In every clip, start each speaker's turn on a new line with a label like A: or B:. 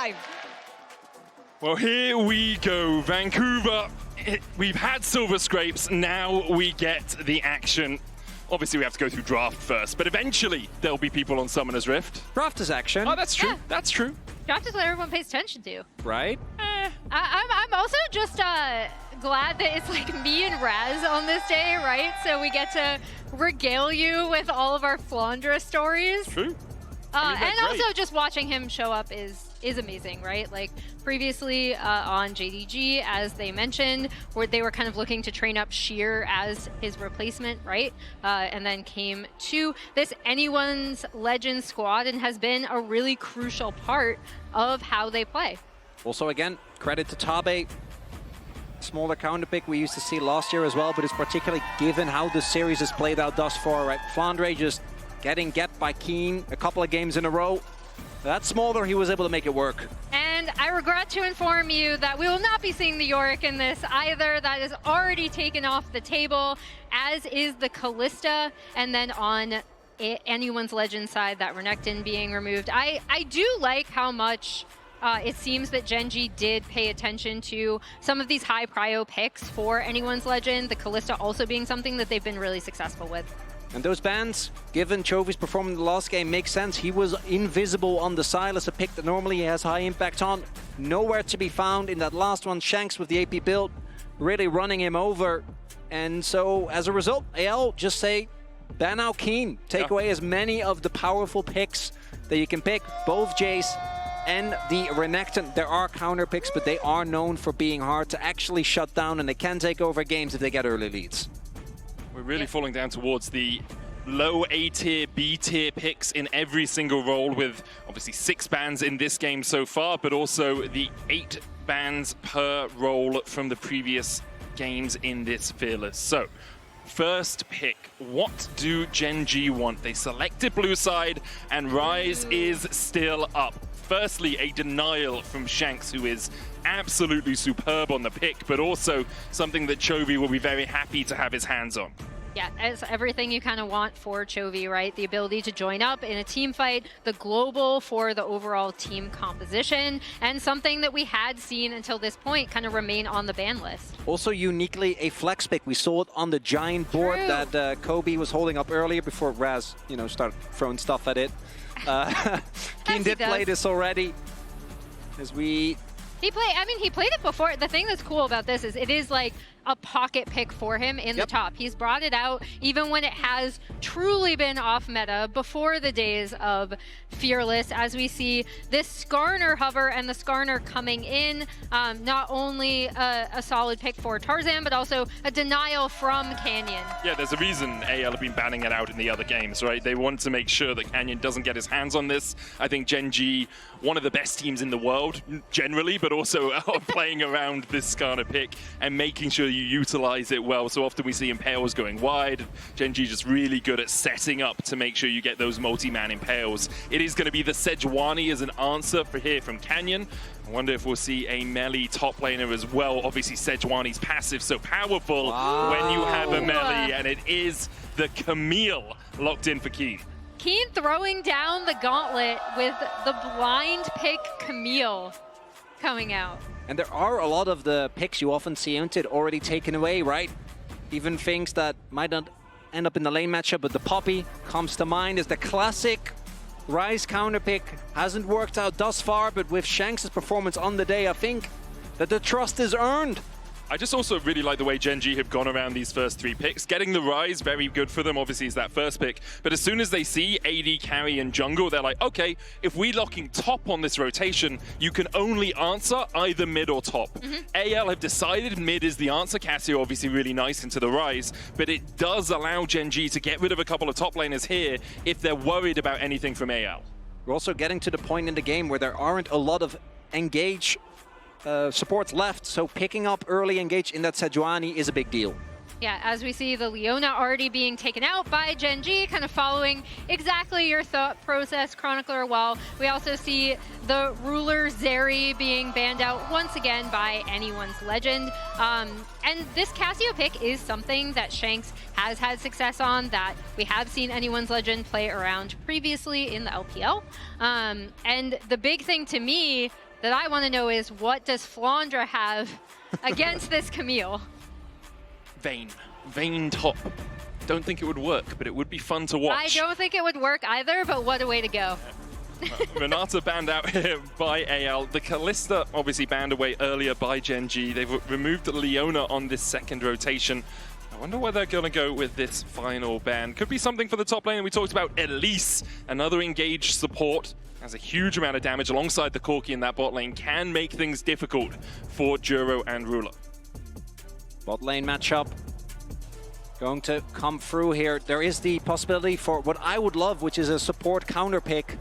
A: time.
B: Well, here we go, Vancouver. We've had Silver Scrapes, now we get the action. Obviously, we have to go through Draft first, but eventually there'll be people on Summoner's Rift.
A: Draft is action.
B: Oh, that's true.
C: Yeah.
B: That's true.
C: Draft is what everyone pays attention to.
A: Right?
C: I'm also just glad that it's like me and Raz on this day, right? So we get to regale you with all of our Flandra stories.
B: True.
C: And also just watching him show up is amazing, right? Like previously on JDG, as they mentioned, where they were kind of looking to train up Sheer as his replacement, right? And then came to this Anyone's Legend squad and has been a really crucial part of how they play.
A: Also, again, credit to Tabe. Smaller counter pick we used to see last year as well, but it's particularly given how the series has played out thus far, right? Flandre just getting get by Keen a couple of games in a row. That smaller, he was able to make it work.
C: And I regret to inform you that we will not be seeing the Yorick in this either. That is already taken off the table, as is the Callista, and then on Anyone's Legend side, that Renekton being removed. I do like how much it seems that Gen.G did pay attention to some of these high prio picks for Anyone's Legend, the Callista also being something that they've been really successful with.
A: And those bans, given Chovy's performance in the last game, makes sense. He was invisible on the Silas, a pick that normally he has high impact on. Nowhere to be found in that last one. Shanks with the AP build, really running him over. And so, as a result, AL just say, ban out Keen. Take away as many of the powerful picks that you can pick. Both Jace and the Renekton. There are counter picks, but they are known for being hard to actually shut down, and they can take over games if they get early leads.
B: We're really falling down towards the low A tier, B tier picks in every single role, with obviously 6 bans in this game so far, but also the 8 bans per role from the previous games in this Fearless. So, first pick, what do Gen.G want? They selected blue side, and Rise is still up. Firstly, a denial from Shanks, who is absolutely superb on the pick, but also something that Chovy will be very happy to have his hands on.
C: Yeah, it's everything you kind of want for Chovy, right? The ability to join up in a team fight, the global for the overall team composition, and something that we had seen until this point kind of remain on the ban list.
A: Also uniquely a flex pick. We saw it on the giant board that Kobe was holding up earlier before Raz, started throwing stuff at it. Keen did play this already.
C: He played it before. The thing that's cool about this is it is like a pocket pick for him in the top. He's brought it out even when it has truly been off meta before the days of Fearless, as we see this Skarner hover and the Skarner coming in. Not only a solid pick for Tarzan, but also a denial from Canyon.
B: Yeah, there's a reason AL have been banning it out in the other games, right? They want to make sure that Canyon doesn't get his hands on this. I think Gen.G, one of the best teams in the world, generally, but also playing around this Skarner pick and making sure you utilize it well. So often we see Impales going wide. Gen.G just really good at setting up to make sure you get those multi-man Impales. It is going to be the Sejuani as an answer for here from Canyon. I wonder if we'll see a melee top laner as well. Obviously, Sejuani's passive so powerful when you have a melee, and it is the Camille locked in for Keen.
C: Keen throwing down the gauntlet with the blind pick Camille coming out.
A: And there are a lot of the picks you often see entered already taken away, right? Even things that might not end up in the lane matchup, but the Poppy comes to mind as the classic Rise counter pick. Hasn't worked out thus far, but with Shanks' performance on the day, I think that the trust is earned.
B: I just also really like the way Gen.G have gone around these first 3 picks. Getting the Rise, very good for them, obviously, is that first pick. But as soon as they see AD, carry, and jungle, they're like, okay, if we're locking top on this rotation, you can only answer either mid or top. AL have decided mid is the answer. Cassio obviously really nice into the Rise, but it does allow Gen.G to get rid of a couple of top laners here if they're worried about anything from AL.
A: We're also getting to the point in the game where there aren't a lot of engage supports left, so picking up early engage in that Sejuani is a big deal.
C: Yeah, as we see the Leona already being taken out by Gen.G, kind of following exactly your thought process, Chronicler, while we also see the Ruler Zeri being banned out once again by Anyone's Legend. And this Cassio pick is something that Shanks has had success on, that we have seen Anyone's Legend play around previously in the LPL. And the big thing to me that I want to know is, what does Flandre have against this Camille?
B: Vayne top. Don't think it would work, but it would be fun to watch.
C: I don't think it would work either, but what a way to go.
B: Renata banned out here by AL. The Kalista obviously banned away earlier by Gen G. They've removed Leona on this second rotation. I wonder where they're going to go with this final ban. Could be something for the top lane. We talked about Elise, another engaged support. Has a huge amount of damage alongside the Corki in that bot lane. Can make things difficult for Juro and Ruler.
A: Bot lane matchup going to come through here. There is the possibility for what I would love, which is a support counter pick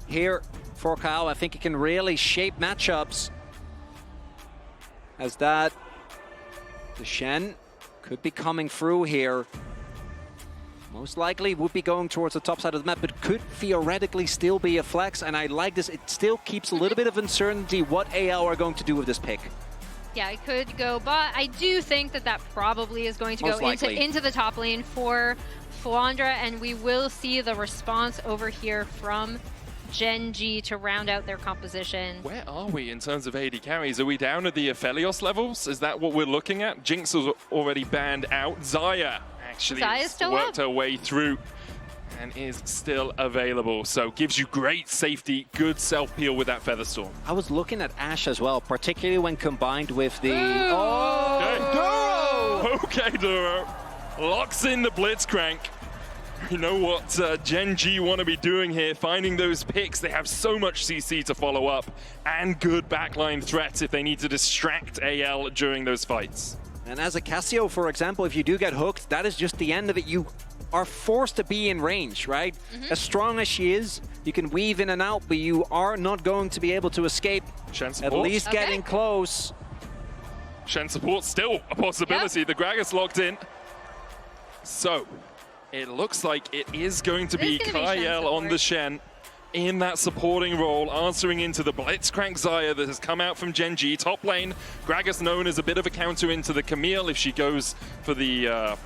A: here for Kyle. I think he can really shape matchups. As that, the Shen could be coming through here. Most likely would be going towards the top side of the map, but could theoretically still be a flex. And I like this. It still keeps a little bit of uncertainty what AL are going to do with this pick.
C: Yeah, it could go, but I do think that that probably is going to
A: Most
C: go
A: likely
C: into the top lane for Flandre, and we will see the response over here from Gen G to round out their composition.
B: Where are we in terms of AD carries? Are we down at the Aphelios levels? Is that what we're looking at? Jinx was already banned out. Xayah actually
C: Xayah's still
B: worked
C: up.
B: her way through and is still available. So gives you great safety, good self-peel with that Featherstorm.
A: I was looking at Ashe as well, particularly when combined with the...
B: Okay, Duro. Locks in the Blitzcrank. You know what Gen G want to be doing here, finding those picks. They have so much CC to follow up and good backline threats if they need to distract AL during those fights.
A: And as a Cassio, for example, if you do get hooked, that is just the end of it. You are forced to be in range, right? As strong as she is, you can weave in and out, but you are not going to be able to escape.
B: Shen support.
A: At least getting close.
B: Shen support still a possibility. Yep. The Gragas locked in. So it looks like it is going to be Kyle on the Shen in that supporting role, answering into the Blitzcrank Xayah that has come out from Gen G. Top lane, Gragas known as a bit of a counter into the Camille. If she goes for the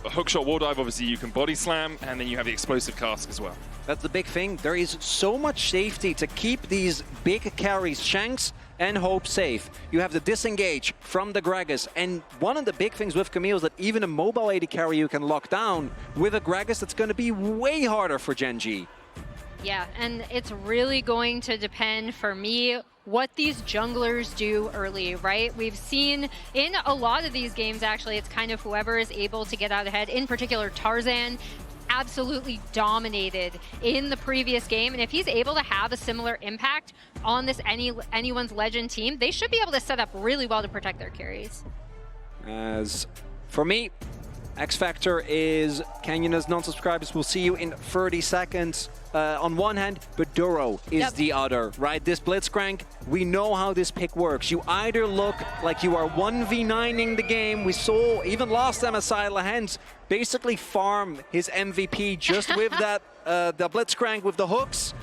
B: hookshot wall dive, obviously you can body slam, and then you have the explosive cask as well.
A: That's the big thing. There is so much safety to keep these big carries, Shanks and Hope, safe. You have the disengage from the Gragas, and one of the big things with Camille is that even a mobile AD carry you can lock down. With a Gragas, that's going to be way harder for Gen G.
C: Yeah, and it's really going to depend, for me, what these junglers do early, right? We've seen in a lot of these games, actually, it's kind of whoever is able to get out ahead. In particular, Tarzan absolutely dominated in the previous game, and if he's able to have a similar impact on this anyone's legend team, they should be able to set up really well to protect their carries.
A: As for me, X Factor is Canyona's non-subscribers. We'll see you in 30 seconds. On one hand, but Duro is the other, right? This Blitzcrank, we know how this pick works. You either look like you are 1v9ing the game. We saw even last MSI Lahens basically farm his MVP just with that, the Blitzcrank with the hooks.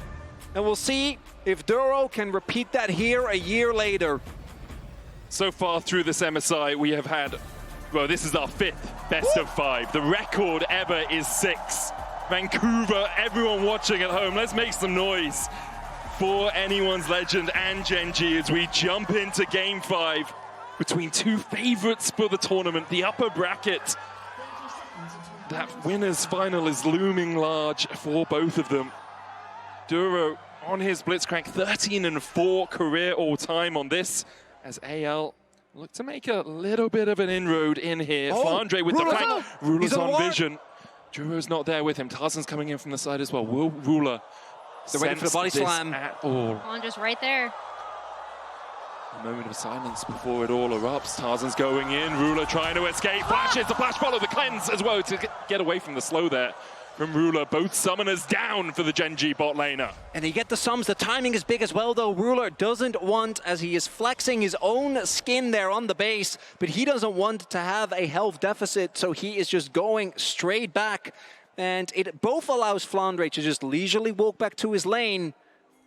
A: And we'll see if Duro can repeat that here a year later.
B: So far through this MSI, we have had, well, this is our 5th best of 5. The record ever is 6. Vancouver, everyone watching at home, let's make some noise for anyone's legend and Gen G as we jump into Game 5 between two favorites for the tournament, the upper bracket. That winner's final is looming large for both of them. Duro on his Blitzcrank, 13-4 career all-time on this, as AL look to make a little bit of an inroad in here. Flandre with the flank. Ruler's on vision. Duro's not there with him. Tarzan's coming in from the side as well. Will Ruler
A: they're ready for the body slam
B: at all?
C: Flandre's right there.
B: A moment of silence before it all erupts. Tarzan's going in. Ruler trying to escape. Flashes. The flash follow. The cleanse as well to get away from the slow there from Ruler. Both summoners down for the Gen G bot laner.
A: And you get the sums. The timing is big as well, though. Ruler doesn't want, as he is flexing his own skin there on the base, but he doesn't want to have a health deficit, so he is just going straight back. And it both allows Flandre to just leisurely walk back to his lane,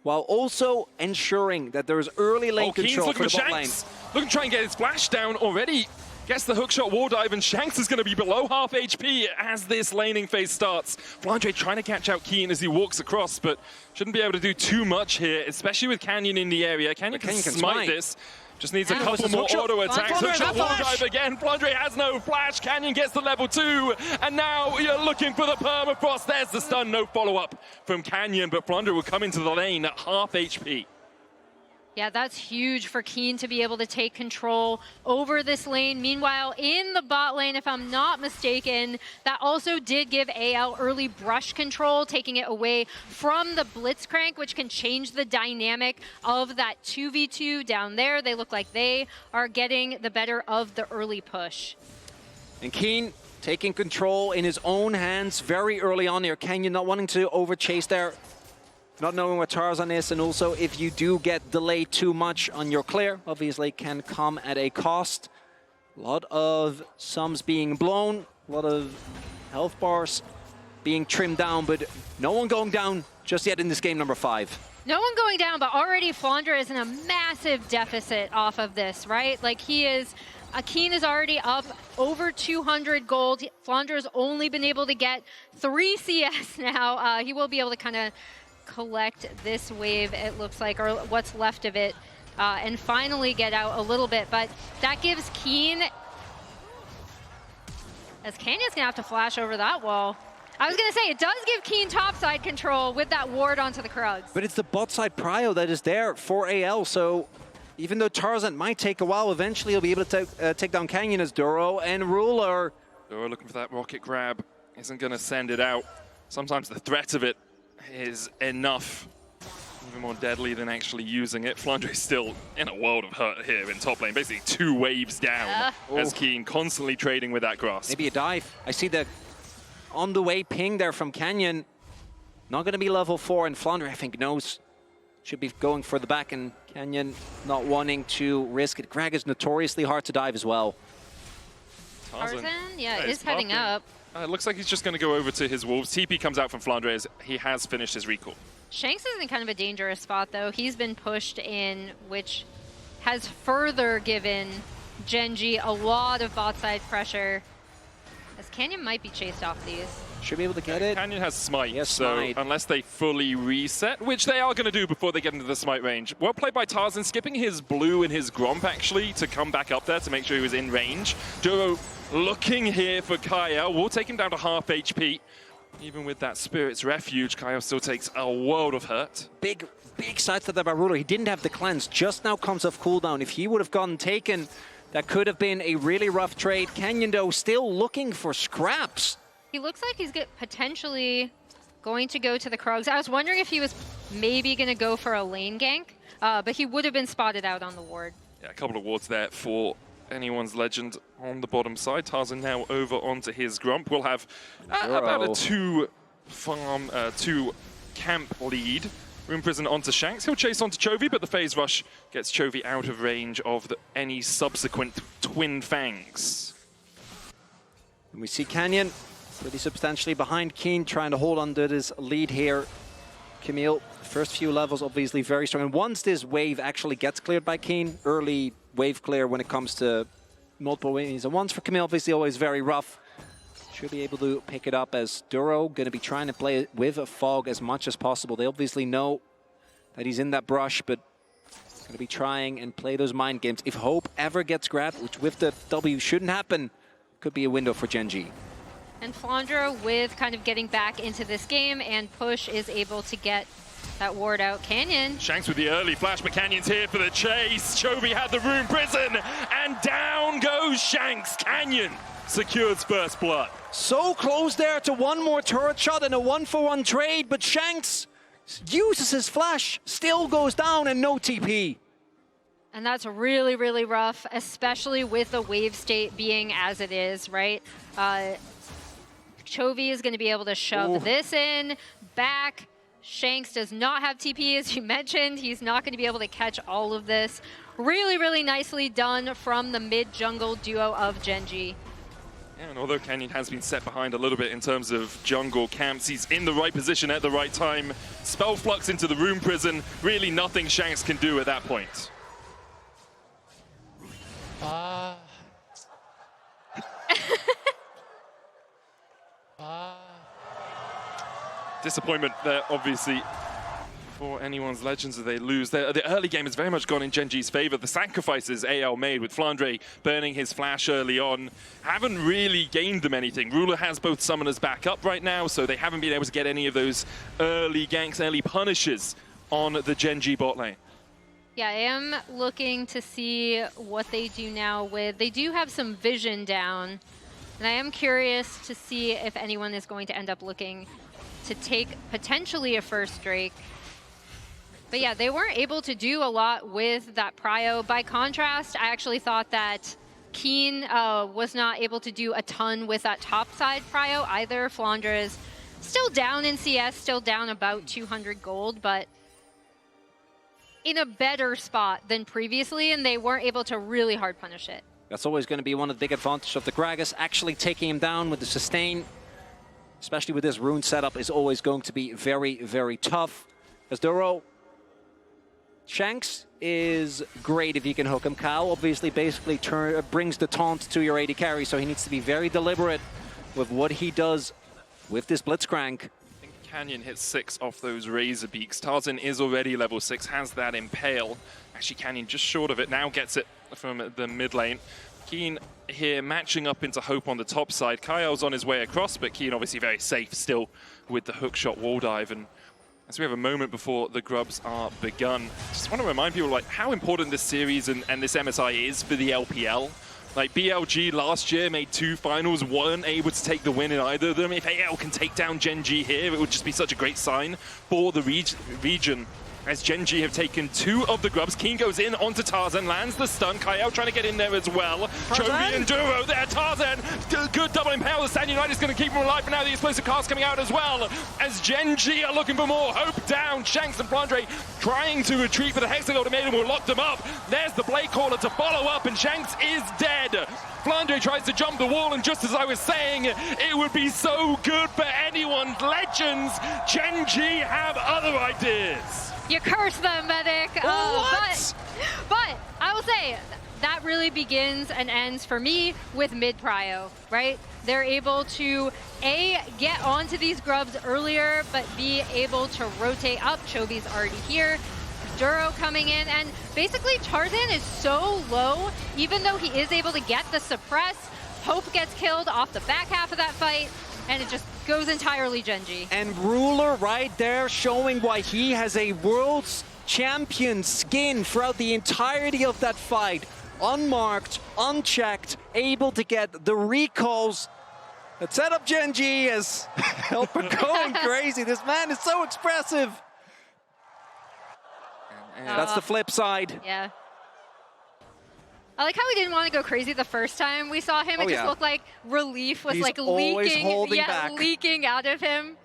A: while also ensuring that there is early lane control for the bot lane.
B: Looking to try and get his flash down already. Gets the hookshot wall dive, and Shanks is going to be below half HP as this laning phase starts. Flandre trying to catch out Keen as he walks across, but shouldn't be able to do too much here, especially with Canyon in the area. Canyon can smite this. Just needs a couple more auto attacks. Hookshot wall dive again. Flandre has no flash. Canyon gets the level 2. And now you're looking for the permafrost. There's the stun. No follow-up from Canyon, but Flandre will come into the lane at half HP.
C: Yeah, that's huge for Keen to be able to take control over this lane. Meanwhile, in the bot lane, if I'm not mistaken, that also did give AL early brush control, taking it away from the Blitzcrank, which can change the dynamic of that 2v2 down there. They look like they are getting the better of the early push.
A: And Keen taking control in his own hands very early on here. Canyon not wanting to overchase there. Not knowing what Tarzan is, and also if you do get delayed too much on your clear, obviously can come at a cost. A lot of sums being blown, a lot of health bars being trimmed down, but no one going down just yet in this game number 5.
C: No one going down, but already Flandre is in a massive deficit off of this, right? Like he is, Keen is already up over 200 gold. Flandre's only been able to get 3 CS now. He will be able to kind of collect this wave, it looks like, or what's left of it, and finally get out a little bit. But that gives Keen, as Canyon's gonna have to flash over that wall. I was gonna say, it does give Keen topside control with that ward onto the Krugs.
A: But it's the bot side prio that is there for AL, so even though Tarzan might take a while, eventually he'll be able to take down Canyon as Duro and Ruler.
B: Duro looking for that rocket grab, isn't gonna send it out. Sometimes the threat of it is enough, even more deadly than actually using it. Flandre's still in a world of hurt here in top lane, basically 2 waves down as Keen constantly trading with that grass.
A: Maybe a dive. I see the on the way ping there from Canyon. Not going to be level 4, and Flandre I think knows should be going for the back, and Canyon not wanting to risk it. Greg is notoriously hard to dive as well.
C: Tarzan, yeah, is heading up.
B: It looks like he's just going to go over to his wolves. TP comes out from Flandre as he has finished his recall.
C: Shanks is in kind of a dangerous spot, though. He's been pushed in, which has further given Gen.G a lot of bot side pressure, as Canyon might be chased off these.
A: Should be able to get it.
B: Canyon has smite,
A: yes,
B: so
A: smite.
B: Unless they fully reset, which they are going to do before they get into the smite range. Well played by Tarzan, skipping his blue and his Gromp actually to come back up there to make sure he was in range. Duro looking here for Kyle. We'll take him down to half HP. Even with that Spirit's Refuge, Kyle still takes a world of hurt.
A: Big sidestep there by Ruler. He didn't have the cleanse, just now comes off cooldown. If he would have gotten taken, that could have been a really rough trade. Canyon, though, still looking for scraps.
C: He looks like he's potentially going to go to the Krugs. I was wondering if he was maybe going to go for a lane gank, but he would have been spotted out on the ward.
B: Yeah, a couple of wards there for anyone's legend on the bottom side. Tarzan now over onto his Grump. We'll have about a 2 camp lead. Room Prison onto Shanks. He'll chase onto Chovy, but the phase rush gets Chovy out of range of any subsequent Twin Fangs.
A: And we see Canyon pretty substantially behind Keen, trying to hold on to this lead here. Camille, first few levels obviously very strong. And once this wave actually gets cleared by Keen, early wave clear when it comes to multiple waves. And once for Camille, obviously always very rough. Should be able to pick it up as Duro going to be trying to play it with a fog as much as possible. They obviously know that he's in that brush, but going to be trying and play those mind games. If Hope ever gets grabbed, which with the W shouldn't happen, could be a window for Gen.G.
C: And Flandre, with kind of getting back into this game, and Push is able to get that ward out. Canyon.
B: Shanks with the early flash, but Canyon's here for the chase. Chovy had the Room Prison, and down goes Shanks. Canyon secures first blood.
A: So close there to one more turret shot and a 1-for-1 trade, but Shanks uses his flash, still goes down, and no TP.
C: And that's really, really rough, especially with the wave state being as it is, right? Chovy is going to be able to shove this in, back. Shanks does not have TP, as you mentioned. He's not going to be able to catch all of this. Really, really nicely done from the mid-jungle duo of Gen.G.
B: Yeah, and although Canyon has been set behind a little bit in terms of jungle camps, he's in the right position at the right time. Spell Flux into the Room Prison. Really nothing Shanks can do at that point. Disappointment there, obviously, for anyone's Legends that they lose. The early game has very much gone in Gen G's favor. The sacrifices AL made with Flandre burning his flash early on haven't really gained them anything. Ruler has both summoners back up right now, so they haven't been able to get any of those early ganks, early punishes on the Gen G bot lane.
C: Yeah, I am looking to see what they do now with... They do have some vision down, and I am curious to see if anyone is going to end up looking to take potentially a first Drake. But yeah, they weren't able to do a lot with that prio. By contrast, I actually thought that Keen was not able to do a ton with that top side prio either. Flandre is still down in CS, still down about 200 gold, but in a better spot than previously, and they weren't able to really hard punish it.
A: That's always going to be one of the big advantages of the Gragas, actually taking him down with the sustain, especially with this rune setup, is always going to be very, very tough. As Duro, Shanks is great if you can hook him. Kyle obviously basically brings the taunt to your AD carry, so he needs to be very deliberate with what he does with this Blitzcrank.
B: I think Canyon hits 6 off those Razor Beaks. Tarzan is already level 6, has that Impale. Actually, Canyon just short of it, now gets it from the mid lane. Keen here matching up into Hope on the top side. Kyle's on his way across, but Keen obviously very safe still with the hookshot wall dive. And as we have a moment before the grubs are begun, just want to remind people like how important this series and this MSI is for the LPL. Like BLG last year made 2 finals, weren't able to take the win in either of them. If AL can take down Gen G here, it would just be such a great sign for the region. As Gen G have taken 2 of the grubs. Keen goes in onto Tarzan, lands the stun. Kyle trying to get in there as well. Chovy and Duro there. Tarzan, good double impale. The Sand United is going to keep him alive, but now the explosive cast coming out as well. As Gen G are looking for more. Hope down. Shanks and Flandre trying to retreat, but the Hexagol Maiden will lock them up. There's the Blade Caller to follow up, and Shanks is dead. Flandre tries to jump the wall, and just as I was saying, it would be so good for anyone's Legends. Gen G have other ideas.
C: You curse them, Medic. But I will say, that really begins and ends for me with mid-prio, right? They're able to, A, get onto these grubs earlier, but be able to rotate up. Chovy's already here. Duro coming in, and basically Tarzan is so low, even though he is able to get the suppress, Hope gets killed off the back half of that fight, and it just goes entirely Gen G.
A: And Ruler right there showing why he has a world's champion skin throughout the entirety of that fight. Unmarked, unchecked, able to get the recalls that set up Gen G as Helper going crazy. This man is so expressive. And that's the flip side.
C: Yeah. I like how he didn't want to go crazy the first time we saw him. It just looked like relief was like leaking out of him.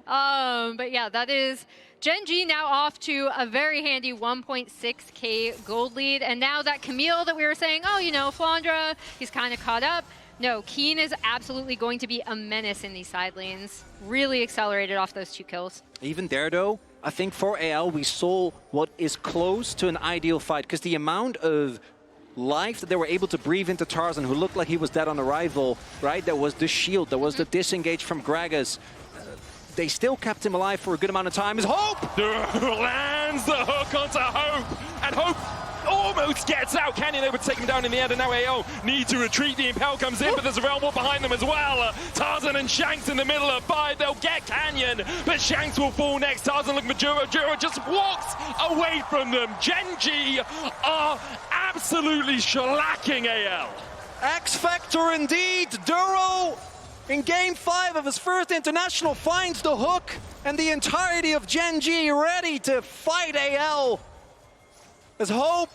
C: But yeah, that is Gen G now off to a very handy 1.6k gold lead. And now that Camille that we were saying, oh, you know, Flandre, he's kind of caught up. No, Keen is absolutely going to be a menace in these side lanes. Really accelerated off those 2 kills.
A: Even there, though, I think for AL, we saw what is close to an ideal fight, because the amount of life that they were able to breathe into Tarzan, who looked like he was dead on arrival, right? There was the shield, there was the disengage from Gragas. They still kept him alive for a good amount of time. Is Hope!
B: Lands the hook onto Hope, and Hope almost gets out. Canyon able to take him down in the end, and now AO need to retreat. The Impel comes in, but there's a Realm War behind them as well. Tarzan and Shanks in the middle of 5. They'll get Canyon, but Shanks will fall next. Tarzan looking for Duro. Duro just walks away from them. Gen G are absolutely shellacking AL.
A: X Factor indeed. Duro, in game 5 of his first international, finds the hook, and the entirety of Gen G ready to fight AL. As Hope,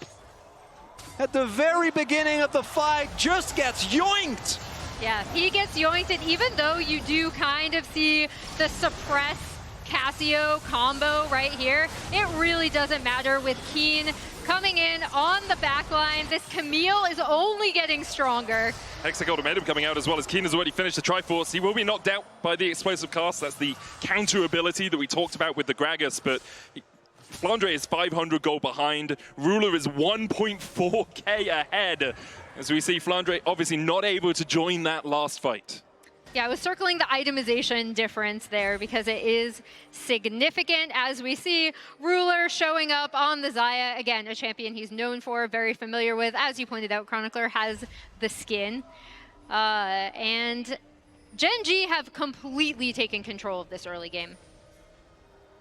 A: at the very beginning of the fight, just gets yoinked.
C: Yeah, he gets yoinked, and even though you do kind of see the suppress Cassio combo right here, it really doesn't matter with Keen coming in on the back line. This Camille is only getting stronger.
B: Hexagol Ultimatum coming out as well, as Keen has already finished the Triforce. He will be knocked out by the explosive cast. That's the counter ability that we talked about with the Gragas, but Flandre is 500 gold behind. Ruler is 1.4k ahead. As we see Flandre obviously not able to join that last fight.
C: Yeah, I was circling the itemization difference there because it is significant. As we see, Ruler showing up on the Xayah. Again, a champion he's known for, very familiar with. As you pointed out, Chronicler has the skin. And Gen G have completely taken control of this early game.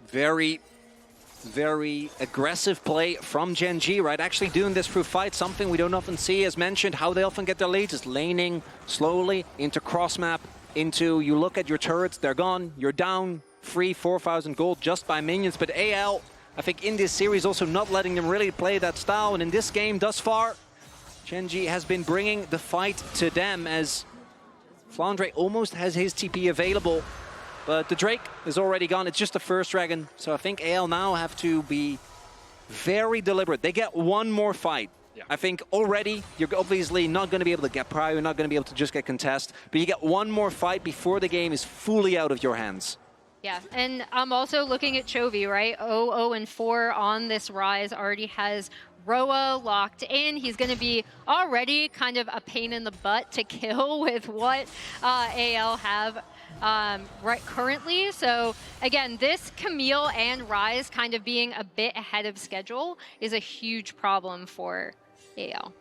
A: Very aggressive play from Gen G, right? Actually doing this through fight, something we don't often see. As mentioned, how they often get their leads is laning slowly into cross map, into you look at your turrets, they're gone, you're down 3,000-4,000 gold just by minions. But AL, I think in this series also not letting them really play that style. And in this game thus far, Gen G has been bringing the fight to them as Flandre almost has his TP available. But the Drake is already gone. It's just the first dragon. So I think AL now have to be very deliberate. They get one more fight. Yeah. I think already you're obviously not going to be able to get prior. You're not going to be able to just get contest. But you get one more fight before the game is fully out of your hands.
C: Yeah, and I'm also looking at Chovy, right? 0-4 on this Rise. Already has Roa locked in. He's going to be already kind of a pain in the butt to kill with what AL have right currently. So again, this Camille and Rise kind of being a bit ahead of schedule is a huge problem for AL.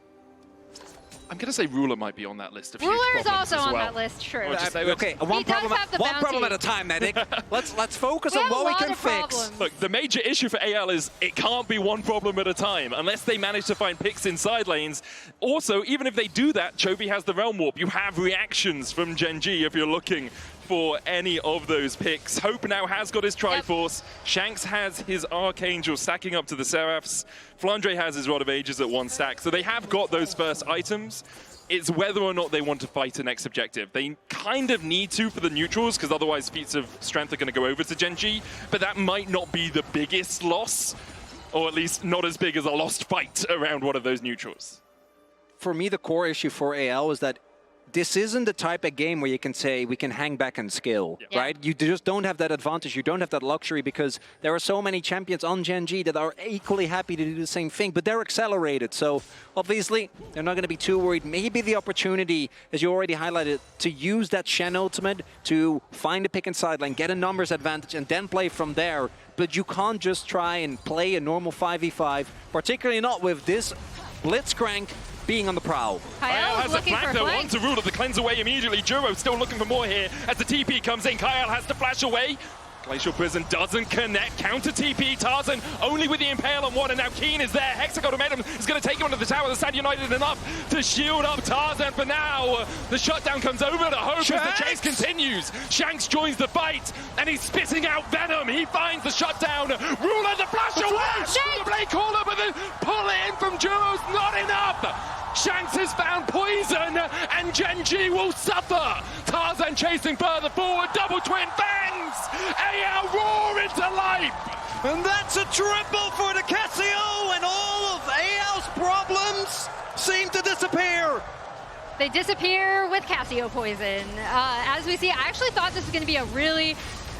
B: I'm going to say Ruler might be on that list.
C: Ruler is also on that list, true.
A: Okay, one problem at a time, Medic. let's focus on what we can fix.
B: Look, the major issue for AL is it can't be one problem at a time unless they manage to find picks in side lanes. Also, even if they do that, Chovy has the Realm Warp. You have reactions from Gen G if you're looking for any of those picks. Hope now has got his Triforce. Yep. Shanks has his Archangel stacking up to the Seraphs. Flandre has his Rod of Ages at 1 stack. So they have got those first items. It's whether or not they want to fight the next objective. They kind of need to for the neutrals, because otherwise feats of strength are going to go over to Gen G. But that might not be the biggest loss, or at least not as big as a lost fight around one of those neutrals.
A: For me, the core issue for AL is that this isn't the type of game where you can say we can hang back and skill, right? You just don't have that advantage. You don't have that luxury because there are so many champions on Gen G that are equally happy to do the same thing, but they're accelerated. So obviously, they're not going to be too worried. Maybe the opportunity, as you already highlighted, to use that Shen ultimate to find a pick and side lane, get a numbers advantage, and then play from there. But you can't just try and play a normal 5v5, particularly not with this Blitzcrank being on the prowl.
B: Kyle has a flank though onto Ruler, the cleanse away immediately. Juro still looking for more here as the TP comes in. Kyle has to flash away. Glacial Prison doesn't connect. Counter TP. Tarzan only with the Impale on one, and now Keen is there. Hexagon Momentum is going to take him onto the tower. The Sad United enough to shield up Tarzan for now. The shutdown comes over to Hope as the chase continues. Shanks joins the fight, and he's spitting out Venom. He finds the shutdown. Ruler the flash away. The Blade Caller, but the pull in from Juro's not enough. Shanks has found poison, and Gen G will suffer. Tarzan chasing further forward. Double twin fangs. AL roar into life.
A: And that's a triple for the Casio, and all of AL's problems seem to disappear.
C: They disappear with Casio poison. As we see, I actually thought this was going to be a really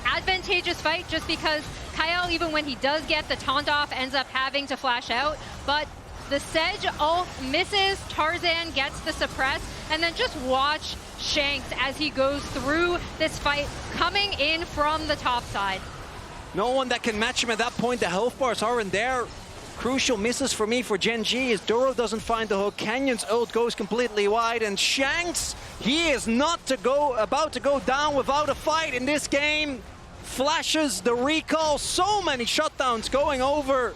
C: advantageous fight just because Kyle, even when he does get the taunt off, ends up having to flash out. But the Sedge ult misses, Tarzan gets the suppress, and then just watch Shanks as he goes through this fight, coming in from the top side.
A: No one that can match him at that point. The health bars aren't there. Crucial misses for me for Gen G as Duro doesn't find the hook. Canyon's ult goes completely wide, and Shanks, he is not about to go down without a fight in this game. Flashes the recall, so many shutdowns going over.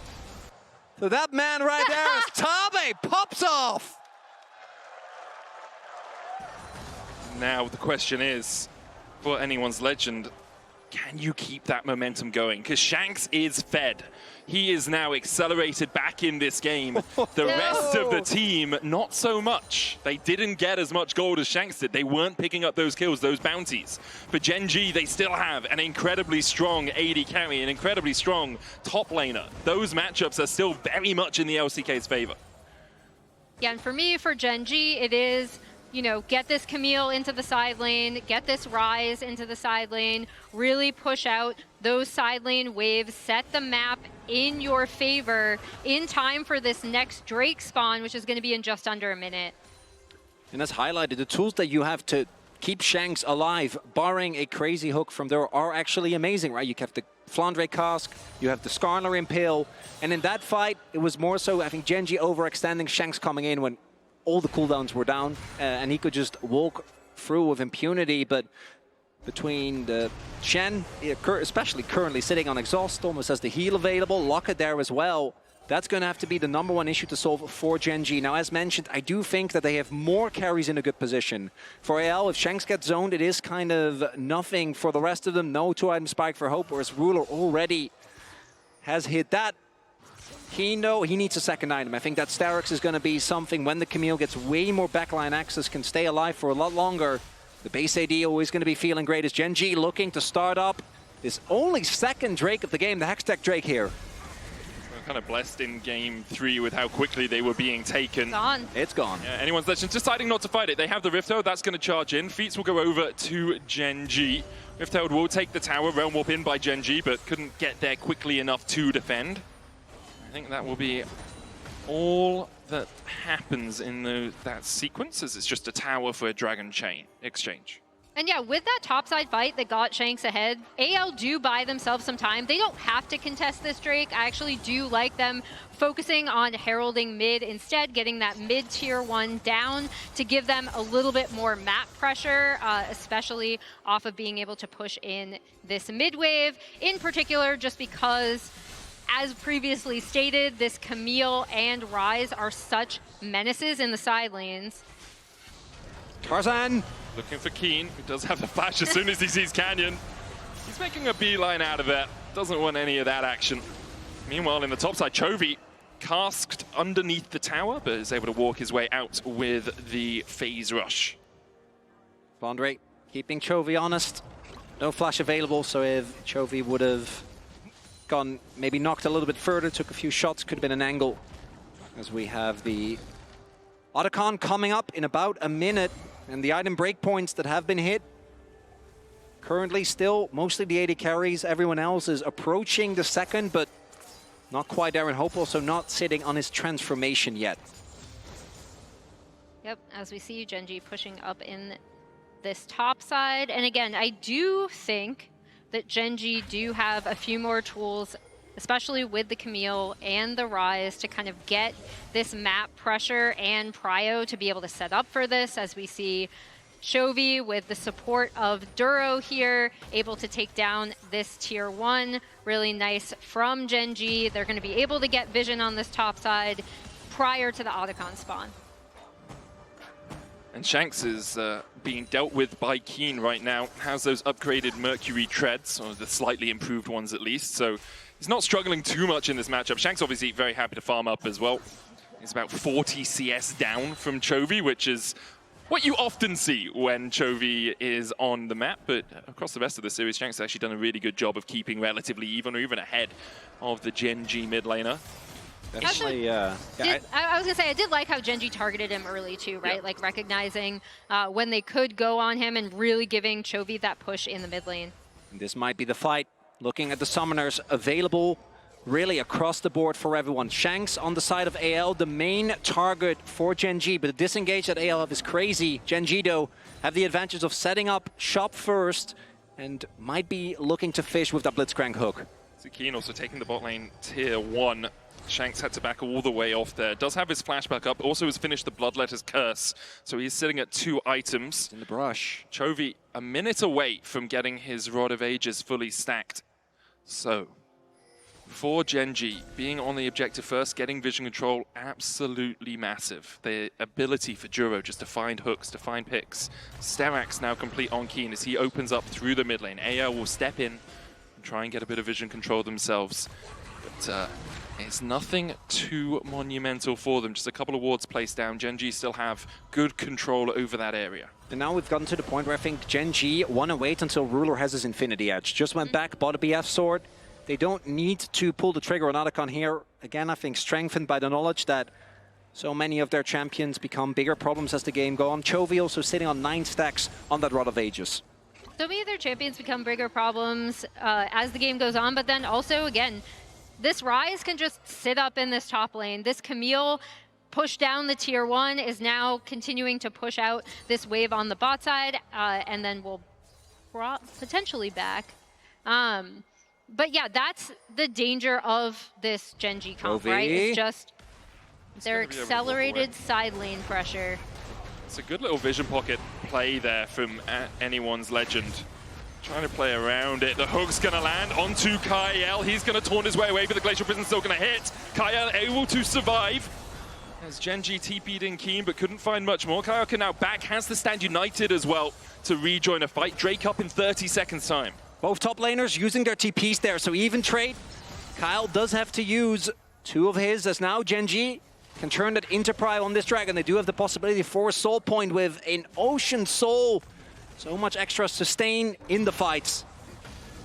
A: So that man right there is Tabe, pops off.
B: Now the question is, for anyone's legend, can you keep that momentum going? Because Shanks is fed. He is now accelerated back in this game. The rest of the team, not so much. They didn't get as much gold as Shanks did. They weren't picking up those kills, those bounties. For Gen G, they still have an incredibly strong AD carry, an incredibly strong top laner. Those matchups are still very much in the LCK's favor.
C: Yeah, and for me, for Gen G, it is, you know, get this Camille into the side lane, get this Rise into the side lane, really push out those side lane waves, set the map in your favor in time for this next Drake spawn, which is going to be in just under a minute.
A: And as highlighted, the tools that you have to keep Shanks alive, barring a crazy hook from there, are actually amazing, right? You have the Flandre Cask, you have the Skarner Impale, and in that fight, it was more so, I think, Gen G overextending, Shanks coming in when all the cooldowns were down, and he could just walk through with impunity, but between the Shen, especially currently sitting on exhaust, almost has the heal available, Locket there as well. That's going to have to be the #1 issue to solve for Gen G. Now, as mentioned, I do think that they have more carries in a good position. For AL, if Shanks gets zoned, it is kind of nothing for the rest of them. No 2-item spike for Hope, whereas Ruler already has hit that. He needs a second item. I think that Starix is going to be something when the Camille gets way more backline access, can stay alive for a lot longer. The base AD always going to be feeling great as Gen G looking to start up this only second Drake of the game, the Hextech Drake here.
B: Kind of blessed in game 3 with how quickly they were being taken.
C: Gone.
A: It's gone.
B: Yeah, anyone's Legends deciding not to fight it. They have the Rift Herald, that's going to charge in. Feats will go over to Gen G. Rift Herald will take the tower, Realm Warp in by Gen G, but couldn't get there quickly enough to defend. I think that will be all that happens in that sequence, as it's just a tower for a Dragon Chain exchange.
C: And yeah, with that topside fight that got Shanks ahead, AL do buy themselves some time. They don't have to contest this Drake. I actually do like them focusing on heralding mid instead, getting that mid tier 1 down to give them a little bit more map pressure, especially off of being able to push in this mid wave. In particular, just because, as previously stated, this Camille and Ryze are such menaces in the side lanes.
A: Tarzan!
B: Looking for Keen, who does have the flash as soon as he sees Canyon. He's making a beeline out of it. Doesn't want any of that action. Meanwhile, in the top side, Chovy casked underneath the tower, but is able to walk his way out with the phase rush.
A: Flandre keeping Chovy honest. No flash available, so if Chovy would have gone, maybe knocked a little bit further, took a few shots, could have been an angle. As we have the Otacon coming up in about a minute. And the item breakpoints that have been hit, currently still mostly the AD carries. Everyone else is approaching the second, but not quite there. And Hope also not sitting on his transformation yet.
C: Yep, as we see Gen G pushing up in this top side. And again, I do think that Gen G do have a few more tools, especially with the Camille and the Ryze, to kind of get this map pressure and prio to be able to set up for this, as we see Chovy with the support of Duro here, able to take down this tier 1. Really nice from Gen G. They're going to be able to get vision on this top side prior to the Otacon spawn.
B: And Shanks is being dealt with by Keen right now. Has those upgraded Mercury treads, or the slightly improved ones at least, so he's not struggling too much in this matchup. Shanks obviously very happy to farm up as well. He's about 40 CS down from Chovy, which is what you often see when Chovy is on the map. But across the rest of the series, Shanks has actually done a really good job of keeping relatively even, or even ahead of the Gen G mid laner.
A: Definitely,
C: I was gonna say, I did like how Gen G targeted him early too, right? Yeah. Like recognizing when they could go on him and really giving Chovy that push in the mid lane.
A: And this might be the fight. Looking at the summoners available really across the board for everyone. Shanks on the side of AL, the main target for Gen G, but the disengage that AL have is crazy. Gen G, though, have the advantage of setting up shop first and might be looking to fish with that Blitzcrank hook.
B: Keen also taking the bot lane tier 1. Shanks had to back all the way off there. Does have his flashback up, also has finished the Bloodletter's Curse, so he's sitting at 2 items.
A: In the brush.
B: Chovy a minute away from getting his Rod of Ages fully stacked. So, for Gen G, being on the objective first, getting vision control, absolutely massive. The ability for Duro just to find hooks, to find picks. Sterak's now complete on Keen as he opens up through the mid lane. AL will step in and try and get a bit of vision control themselves. But it's nothing too monumental for them. Just a couple of wards placed down. Gen G still have good control over that area.
A: And now we've gotten to the point where I think Gen G want to wait until Ruler has his Infinity Edge. Just went back, bought a BF sword. They don't need to pull the trigger on Otacon here. Again, I think strengthened by the knowledge that so many of their champions become bigger problems as the game goes on. Chovy also sitting on 9 stacks on that Rod of Ages.
C: So many of their champions become bigger problems as the game goes on, but then also, again, this Ryze can just sit up in this top lane. This Camille push down the tier 1, is now continuing to push out this wave on the bot side, and then will potentially back. But yeah, that's the danger of this Gen G comp, right? It's just their accelerated side lane pressure.
B: It's a good little vision pocket play there from anyone's legend. Trying to play around it. The hook's going to land onto Kyle. He's going to taunt his way away, but the Glacial Prison's still going to hit. Kyle able to survive. As Gen G TP'd in Keen, but couldn't find much more. Kyle can now back, has the stand united as well to rejoin a fight. Drake up in 30 seconds time.
A: Both top laners using their TPs there, so even trade. Kyle does have to use 2 of his, as now Gen G can turn that into Prio on this dragon. They do have the possibility for a soul point with an Ocean Soul. So much extra sustain in the fights.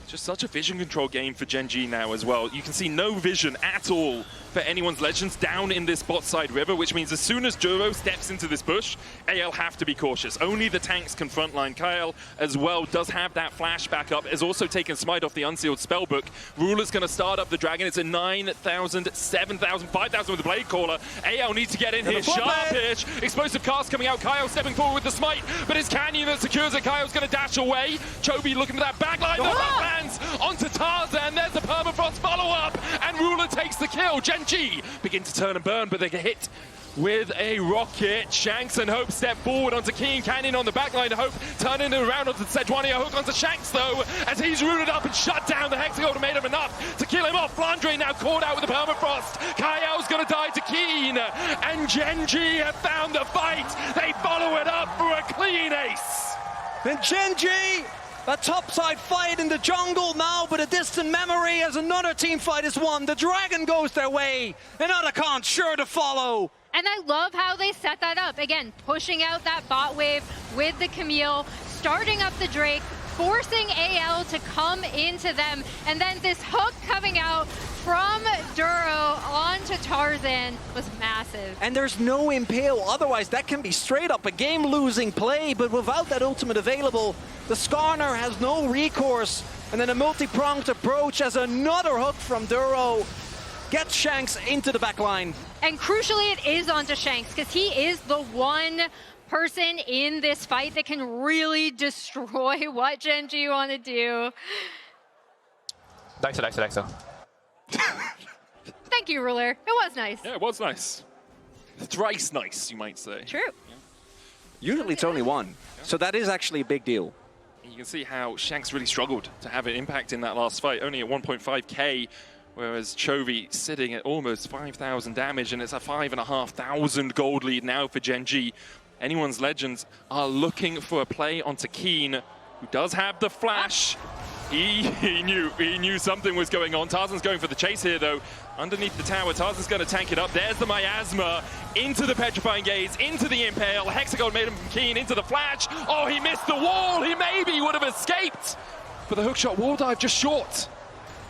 B: Just such a vision control game for Gen G now as well. You can see no vision at all for anyone's legends down in this bot side river, which means as soon as Duro steps into this bush, AL have to be cautious. Only the tanks can frontline. Kyle as well does have that flash back up, has also taken Smite off the unsealed spellbook. Ruler's going to start up the dragon. It's a 9,000, 7,000, 5,000 with the Blade Caller. AL needs to get in here. Sharpish. Explosive cast coming out. Kyle stepping forward with the Smite, but it's Canyon that secures it. Kyle's going to dash away. Chovy looking for that backline. The hook lands onto Tarzan. There's the permafrost follow-up, and Ruler takes the kill. Gen G begin to turn and burn, but they get hit with a rocket. Shanks and Hope step forward onto Keen. Canyon on the backline. Hope turning it around onto Sejuani. A hook onto Shanks though, as he's rooted up and shut down. The Hexagol made him enough to kill him off. Flandre now caught out with the permafrost. Kaio's gonna die to Keen, and Gen G have found the fight. They follow it up for a clean ace.
A: And Gen G, a topside fight in the jungle now, but a distant memory as another team fight is won. The dragon goes their way, and Otacon sure to follow.
C: And I love how they set that up. Again, pushing out that bot wave with the Camille, starting up the Drake, forcing AL to come into them, and then this hook coming out from Duro onto Tarzan was massive.
A: And there's no impale, otherwise that can be straight up a game-losing play, but without that ultimate available, the Skarner has no recourse, and then a multi-pronged approach as another hook from Duro gets Shanks into the backline.
C: And crucially, it is onto Shanks, because he is the one person in this fight that can really destroy what Gen G want to do.
D: Thanks.
C: Thank you, Ruler. It was nice.
B: Yeah, it was nice. Thrice nice, you might say.
C: True.
A: Usually it's only one, so that is actually a big deal.
B: You can see how Shanks really struggled to have an impact in that last fight, only at 1.5k, whereas Chovy sitting at almost 5,000 damage, and it's a 5,500 gold lead now for Gen G. Anyone's legends are looking for a play onto Keen, who does have the flash. He knew something was going on. Tarzan's going for the chase here, though. Underneath the tower, Tarzan's going to tank it up. There's the Miasma into the Petrifying Gaze, into the Impale. Hexagol made him from Keen into the flash. Oh, he missed the wall. He maybe would have escaped. But the hookshot wall dive just short.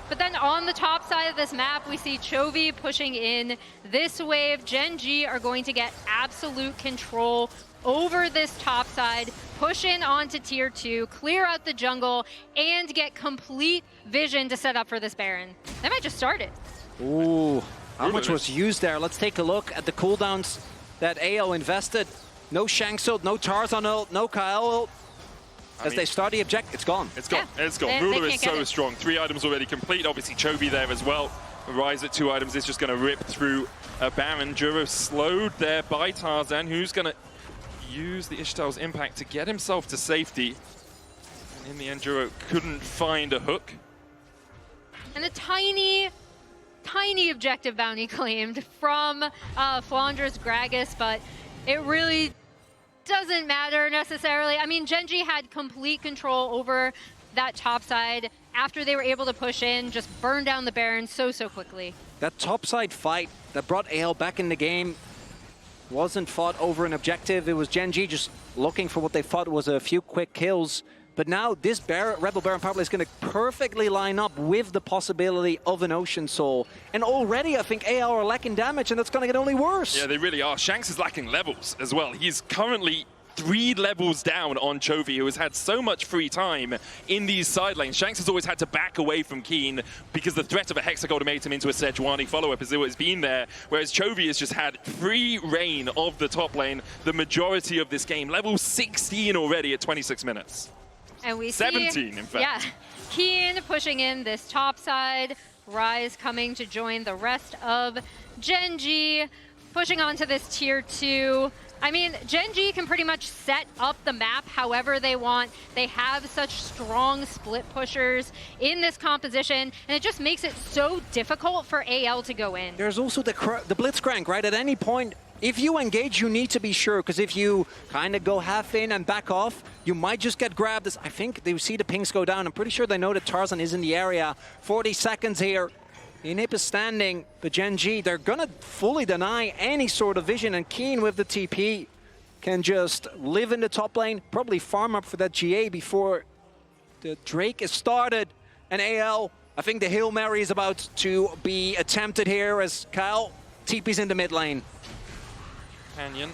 C: But then on the top side of this map, we see Chovy pushing in this wave. Gen G are going to get absolute control over this top side, push in onto tier 2, clear out the jungle, and get complete vision to set up for this Baron. They might just start it.
A: Ooh, how much was used there? Let's take a look at the cooldowns that AO invested. No Shanks ult, no Tarzan ult, no Kyle ult. As they start the object, it's gone.
B: It's gone.
C: Yeah.
B: It's gone. Ruler is so strong. 3 items already complete. Obviously, Chovy there as well. Rise at 2 items is just going to rip through a Baron. Duro slowed there by Tarzan, who's going to use the Ishtal's impact to get himself to safety. And in the end, Duro couldn't find a hook.
C: And a tiny objective bounty claimed from Flandre's Gragas, but it really doesn't matter necessarily. I mean, Gen G had complete control over that top side after they were able to push in, just burn down the Baron so quickly.
A: That topside fight that brought AL back in the game wasn't fought over an objective. It was Gen G just looking for what they thought was a few quick kills. But now this Rebel Baron power play is going to perfectly line up with the possibility of an Ocean Soul. And already I think AL are lacking damage, and that's going to get only worse.
B: Yeah, they really are. Shanks is lacking levels as well. He's currently 3 levels down on Chovy, who has had so much free time in these side lanes. Shanks has always had to back away from Keen because the threat of a Hex ultimatum into a Sejuani follow-up has always been there, whereas Chovy has just had free reign of the top lane the majority of this game. Level 16 already at 26 minutes.
C: And we
B: 17,
C: see,
B: in fact.
C: Yeah, Keen pushing in this top side. Rise coming to join the rest of Gen G, pushing onto this tier 2. I mean, Gen G can pretty much set up the map however they want. They have such strong split pushers in this composition, and it just makes it so difficult for AL to go in.
A: There's also the Blitzcrank, right? At any point, if you engage, you need to be sure, because if you kind of go half in and back off, you might just get grabbed. I think they see the pings go down. I'm pretty sure they know that Tarzan is in the area. 40 seconds here. Inip is standing, but Gen G, they're going to fully deny any sort of vision, and Keen with the TP can just live in the top lane, probably farm up for that GA before the Drake is started. And AL, I think the Hail Mary is about to be attempted here as Kyle TP's in the mid lane.
B: Canyon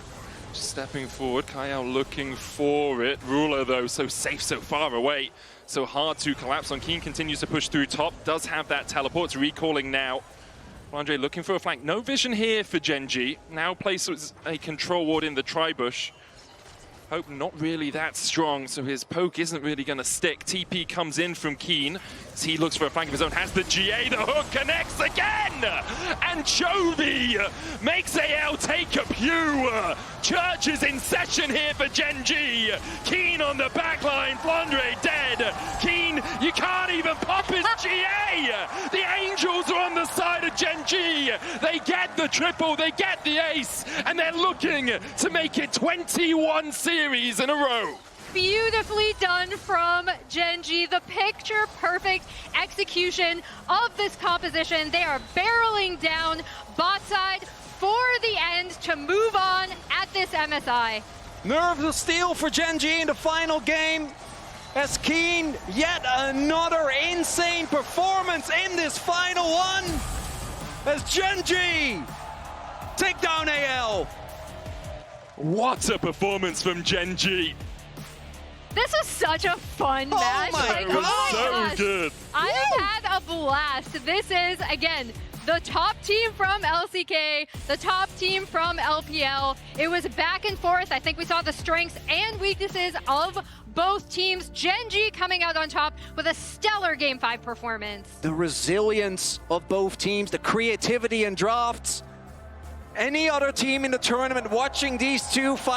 B: stepping forward, Kyle looking for it. Ruler, though, so safe, so far away. So hard to collapse on. Keen continues to push through top, does have that teleport. It's recalling now. Andre looking for a flank. No vision here for Gen G. Now places a control ward in the tri-bush. Hope not really that strong, so his poke isn't really going to stick. TP comes in from Keen. As he looks for a flank of his own, has the GA, the hook connects again! And Chovy makes AL take a pew! Church is in session here for Gen G. Keen on the backline, Flandre dead. Keen, you can't even pop his GA! The Angels are on the side of Gen G. They get the triple, they get the ace, and they're looking to make it 21 series in a row.
C: Beautifully done from Gen G. The picture-perfect execution of this composition. They are barreling down bot side for the end to move on at this MSI.
A: Nerves of steel for Gen G in the final game. As Keen, yet another insane performance in this final one. As Gen G take down AL.
B: What a performance from Gen G.
C: This was such a fun match.
A: My
B: It was so
C: gosh.
B: good.
C: I have had a blast. This is, again, the top team from LCK, the top team from LPL. It was back and forth. I think we saw the strengths and weaknesses of both teams. Gen G coming out on top with a stellar Game 5 performance.
A: The resilience of both teams, the creativity in drafts. Any other team in the tournament watching these two fight